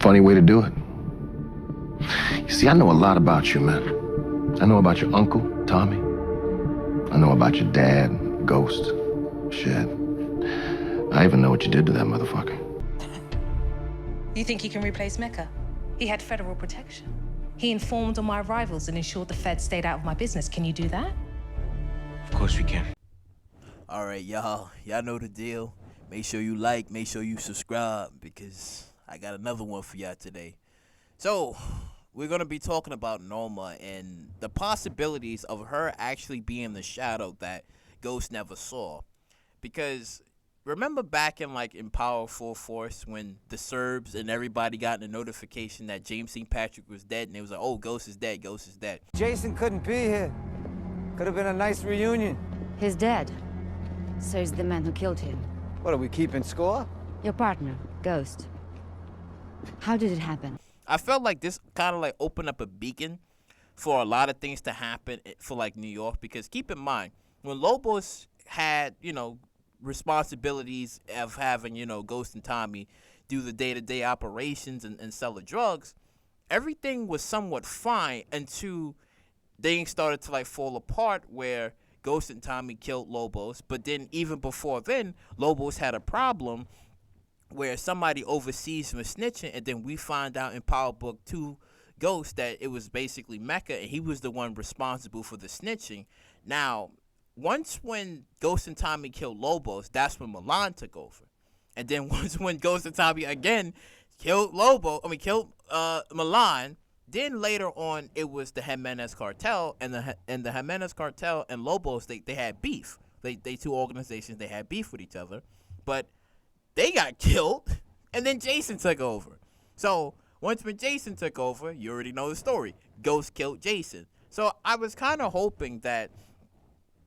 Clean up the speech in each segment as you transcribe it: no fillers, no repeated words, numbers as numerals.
funny way to do it. You see, I know a lot about you, man. I know about your uncle, Tommy. I know about your dad, Ghost. Shit. I even know what you did to that motherfucker. You think he can replace Mecca? He had federal protection. He informed on my arrivals and ensured the feds stayed out of my business. Can you do that? Of course we can. All right, y'all know the deal. Make sure you like, make sure you subscribe, because I got another one for y'all today. So, we're going to be talking about Noma and the possibilities of her actually being the shadow that Ghost never saw. Because remember back in Power Full Force when the Serbs and everybody got a notification that James St. Patrick was dead, and they was like, oh, Ghost is dead, Ghost is dead. Jason couldn't be here. Could have been a nice reunion. He's dead. So is the man who killed him. What, are we keeping score? Your partner, Ghost. How did it happen? I felt like this kind of like opened up a beacon for a lot of things to happen for like New York, because keep in mind, when Lobos had, responsibilities of having, Ghost and Tommy do the day-to-day operations and sell the drugs, everything was somewhat fine until things started to like fall apart where Ghost and Tommy killed Lobos. But then even before then, Lobos had a problem where somebody overseas was snitching, and then we find out in Power Book 2 Ghost that it was basically Mecca, and he was the one responsible for the snitching. Now, once when Ghost and Tommy killed Lobos, that's when Milan took over. And then once when Ghost and Tommy again killed Milan, then later on it was the Jimenez cartel, and the Jimenez cartel and Lobos, they had beef. They two organizations, they had beef with each other, but they got killed, and then Jason took over. So once when Jason took over, you already know the story. Ghost killed Jason. So I was kind of hoping that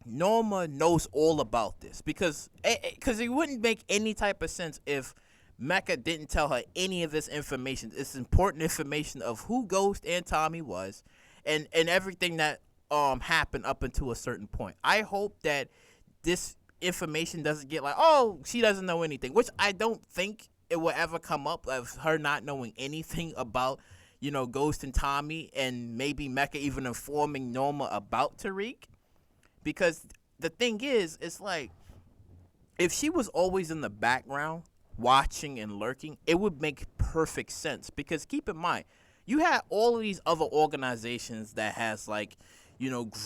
Noma knows all about this, because it wouldn't make any type of sense if Mecca didn't tell her any of this information. This important information of who Ghost and Tommy was, and everything that happened up until a certain point. I hope that this information doesn't get like, oh, she doesn't know anything, which I don't think it will ever come up of her not knowing anything about, Ghost and Tommy, and maybe Mecca even informing Noma about Tariq. Because the thing is, it's like, if she was always in the background watching and lurking, it would make perfect sense. Because keep in mind, you had all of these other organizations that has like,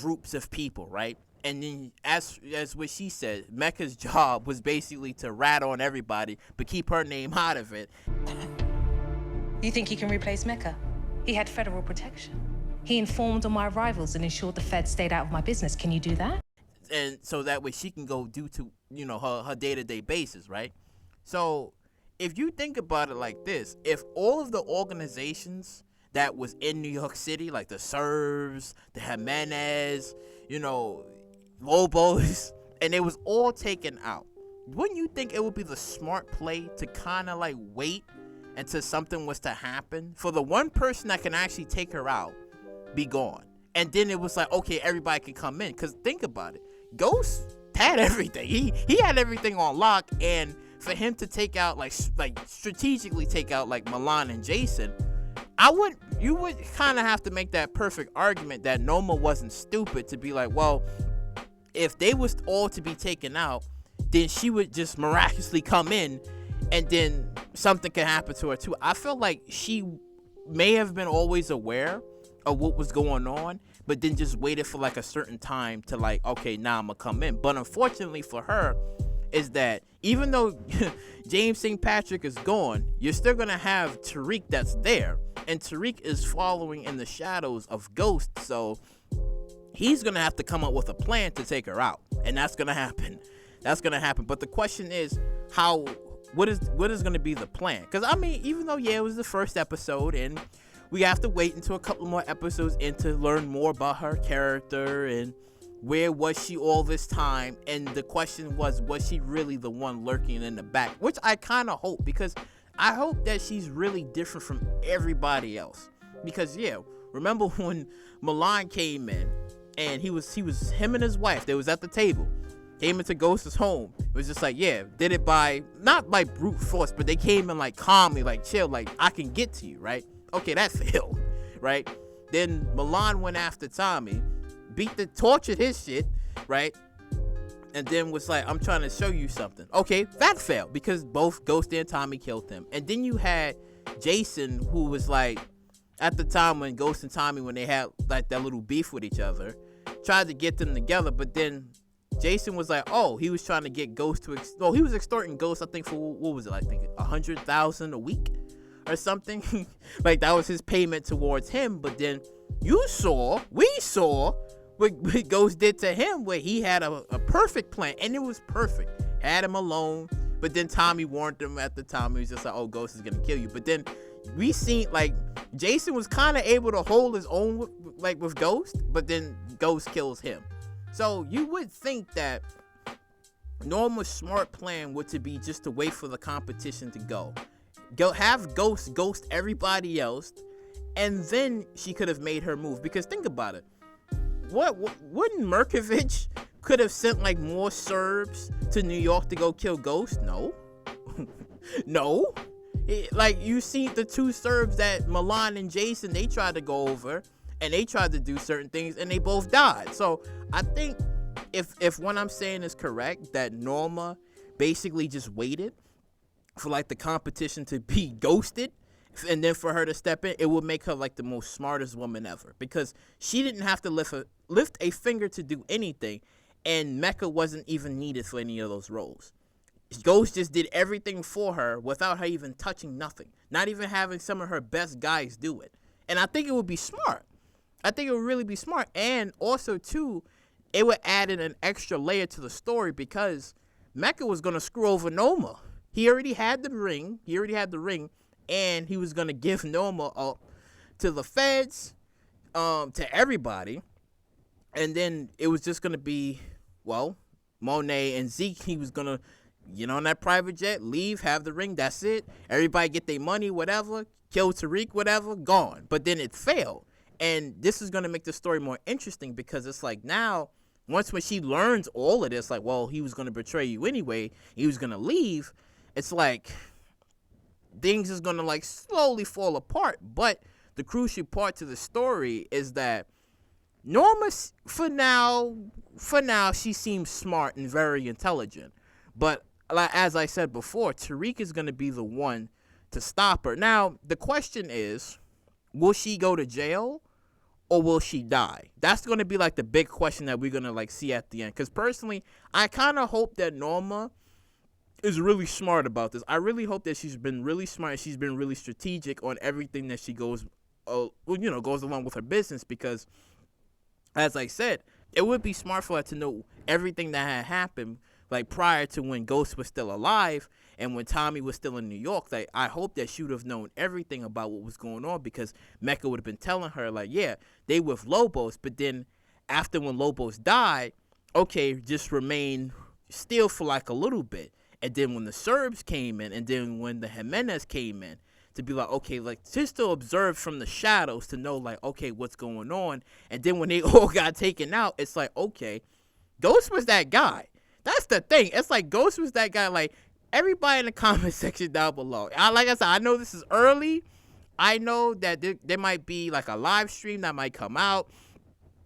groups of people, right? And then as what she said, Mecca's job was basically to rat on everybody but keep her name out of it. You think he can replace Mecca? He had federal protection. He informed on my arrivals and ensured the feds stayed out of my business. Can you do that? And so that way she can go do to, her day-to-day basis, right? So if you think about it like this, if all of the organizations that was in New York City, like the Serbs, the Jimenez, Lobos, and it was all taken out, wouldn't you think it would be the smart play to kind of like wait until something was to happen for the one person that can actually take her out be gone, and then it was like, okay, everybody can come in? Because think about it, Ghost had everything. He had everything on lock, and for him to take out like strategically take out like Milan and Jason, you would kind of have to make that perfect argument that Noma wasn't stupid to be like, well, if they was all to be taken out, then she would just miraculously come in, and then something could happen to her too. I feel like she may have been always aware of what was going on, but then just waited for like a certain time to like, okay, now I'm gonna come in. But unfortunately for her is that even though James St. Patrick is gone, you're still gonna have Tariq that's there, and Tariq is following in the shadows of Ghost, so he's gonna have to come up with a plan to take her out, and that's gonna happen. But the question is, what is gonna be the plan? Because I mean, even though it was the first episode, and we have to wait until a couple more episodes in to learn more about her character and where was she all this time, and the question was she really the one lurking in the back, which I kind of hope, because I hope that she's really different from everybody else. Because remember when Milan came in, and he was him and his wife, they was at the table, came into Ghost's home. It was just like, yeah, did it by, not by brute force, but they came in like calmly, like chill, like I can get to you, right? Okay, that failed, right? Then Milan went after Tommy, tortured his shit, right? And then was like, I'm trying to show you something. Okay, that failed because both Ghost and Tommy killed him. And then you had Jason, who was like, at the time when Ghost and Tommy, when they had like that little beef with each other, tried to get them together, but then Jason was like, oh, he was trying to get Ghost to, he was extorting Ghost, I think, for, what was it, I think $100,000 a week or something. Like, that was his payment towards him. But then we saw what Ghost did to him, where he had a perfect plan, and it was perfect. Had him alone, but then Tommy warned him at the time. He was just like, oh, Ghost is gonna kill you. But then we seen, like, Jason was kind of able to hold his own with Ghost, but then Ghost kills him. So you would think that Norma's smart plan would to be just to wait for the competition to go have ghost everybody else, and then she could have made her move. Because think about it, wouldn't Merkovich could have sent like more Serbs to New York to go kill Ghost? No. No. Like, you see the two Serbs that Milan and Jason, they tried to go over and they tried to do certain things and they both died. So I think if what I'm saying is correct, that Norma basically just waited for like the competition to be ghosted, and then for her to step in, it would make her like the most smartest woman ever, because she didn't have to lift a finger to do anything, and Mecca wasn't even needed for any of those roles. Ghost just did everything for her without her even touching nothing, not even having some of her best guys do it. And I think it would be smart. I think it would really be smart. And also, too, it would add in an extra layer to the story, because Mecca was going to screw over Noma. He already had the ring. And he was going to give Noma up to the feds, to everybody. And then it was just going to be, well, Monet and Zeke, he was going to get on that private jet, leave, have the ring, that's it. Everybody get their money, whatever, kill Tariq, whatever, gone. But then it failed. And this is going to make the story more interesting, because it's like now, when she learns all of this, like, well, he was going to betray you anyway, he was going to leave, it's like things is going to like slowly fall apart. But the crucial part to the story is that Norma, for now, she seems smart and very intelligent. But like, as I said before, Tariq is going to be the one to stop her. Now, the question is, will she go to jail or will she die? That's going to be like the big question that we're going to like see at the end. Because personally, I kind of hope that Norma is really smart about this. I really hope that she's been really smart. She's been really strategic on everything that she goes along with her business. Because, as I said, it would be smart for her to know everything that had happened, like prior to when Ghost was still alive and when Tommy was still in New York. Like, I hope that she would have known everything about what was going on, because Mecca would have been telling her, like, yeah, they with Lobos, but then after when Lobos died, okay, just remain still for like a little bit. And then when the Serbs came in, and then when the Jimenez came in, to be like, okay, like, just to observe from the shadows to know, like, okay, what's going on. And then when they all got taken out, it's like, okay, Ghost was that guy. That's the thing. It's like Ghost was that guy. Like, everybody in the comment section down below. Like I said, I know this is early. I know that there might be like a live stream that might come out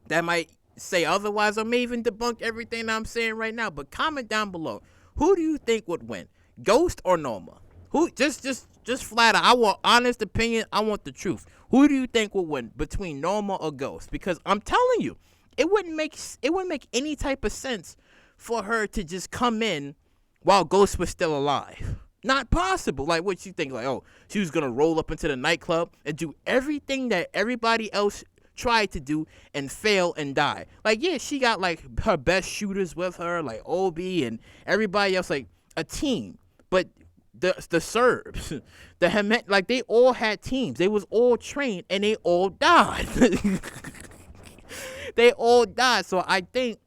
that might say otherwise, or may even debunk everything that I'm saying right now. But comment down below. Who do you think would win, Ghost or Noma? Who? Just flat out. I want honest opinion. I want the truth. Who do you think would win between Noma or Ghost? Because I'm telling you, it wouldn't make any type of sense for her to just come in while Ghost was still alive. Not possible. Like, what you think? Like, oh, she was gonna roll up into the nightclub and do everything that everybody else tried to do and fail and die. Like, yeah, she got like her best shooters with her, like Obi and everybody else, like a team. But the Serbs, like, they all had teams. They was all trained and they all died. They all died. So I think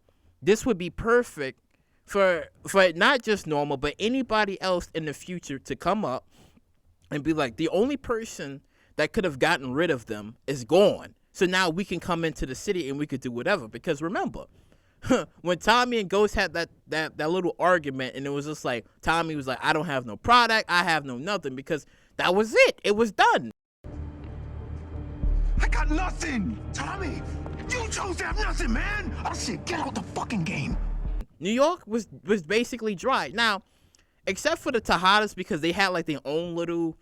this would be perfect for not just Norma, but anybody else in the future to come up and be like, the only person that could have gotten rid of them is gone. So now we can come into the city and we could do whatever. Because remember, when Tommy and Ghost had that little argument, and it was just like, Tommy was like, I don't have no product, I have no nothing, because that was it. It was done. I got nothing! Tommy, you chose to have nothing, man! I said, get out the fucking game. New York was basically dry. Now, except for the Tejadas, because they had like their own little,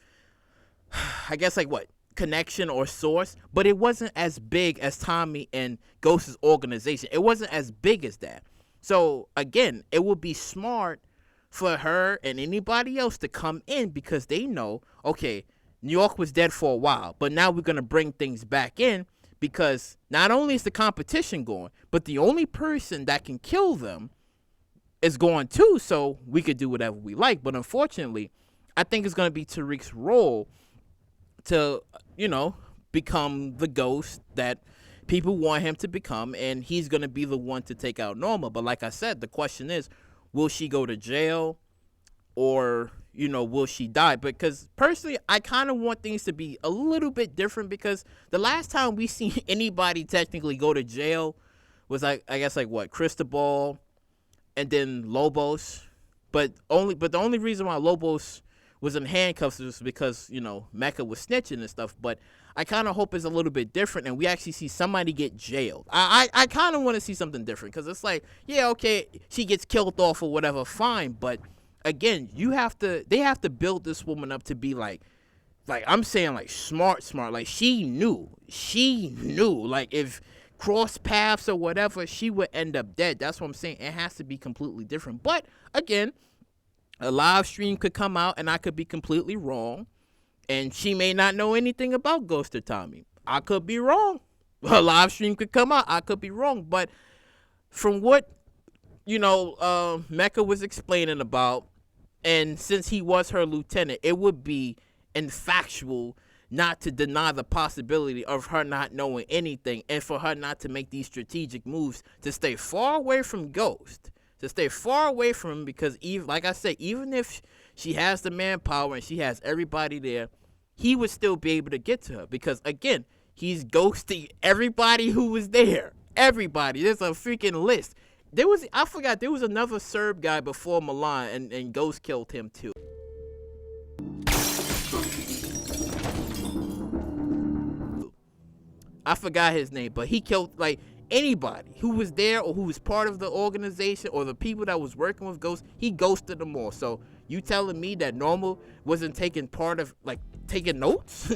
I guess like what, connection or source, but it wasn't as big as Tommy and Ghost's organization. It wasn't as big as that. So again, it would be smart for her and anybody else to come in, because they know, okay, New York was dead for a while, but now we're going to bring things back in, because not only is the competition going, but the only person that can kill them is going too, so we could do whatever we like. But unfortunately, I think it's going to be Tariq's role to, you know, become the Ghost that people want him to become, and he's going to be the one to take out Noma. But like I said, the question is, will she go to jail, or, you know, will she die? Because personally, I kind of want things to be a little bit different, because the last time we seen anybody technically go to jail was, like, I guess, like what, Cristobal and then Lobos. But the only reason why Lobos was in handcuffs was because, you know, Mecca was snitching and stuff. But I kind of hope it's a little bit different, and we actually see somebody get jailed. I kind of want to see something different, because it's like, yeah, okay, she gets killed off or whatever, fine. But again, they have to build this woman up to be like I'm saying, like smart. Like she knew, like if cross paths or whatever, she would end up dead. That's what I'm saying. It has to be completely different. But again, a live stream could come out and I could be completely wrong, and she may not know anything about Ghost or Tommy. I could be wrong. A live stream could come out, I could be wrong. But from what, you know, Mecca was explaining about, and since he was her lieutenant, it would be infactual not to deny the possibility of her not knowing anything, and for her not to make these strategic moves to stay far away from Ghost, to stay far away from him, because even, like I said, even if she has the manpower and she has everybody there, he would still be able to get to her, because again, he's ghosting everybody who was there. Everybody. There's a freaking list. I forgot, there was another Serb guy before Milan, and Ghost killed him too. I forgot his name, but he killed like anybody who was there or who was part of the organization or the people that was working with Ghost. He ghosted them all. So you telling me that Normal wasn't taking part of, like, taking notes?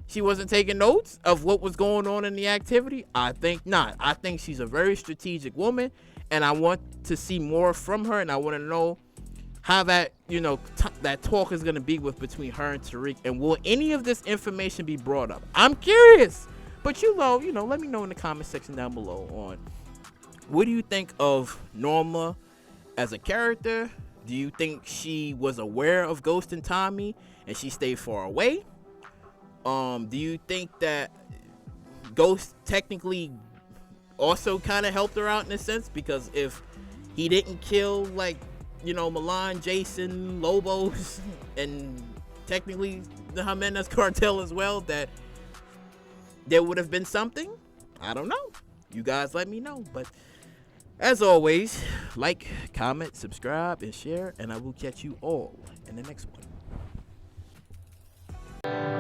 She wasn't taking notes of what was going on in the activity? I think not. I think she's a very strategic woman, and I want to see more from her, and I want to know how that, you know, that talk is going to be between her and Tariq, and will any of this information be brought up? I'm curious. But you know, let me know in the comment section down below on what do you think of Norma as a character? Do you think she was aware of Ghost and Tommy and she stayed far away? Do you think that Ghost technically also kind of helped her out in a sense? Because if he didn't kill, like, you know, Milan, Jason, Lobos, and technically the Jimenez cartel as well, that there would have been something. I don't know. You guys let me know. But as always, like, comment, subscribe, and share, and I will catch you all in the next one.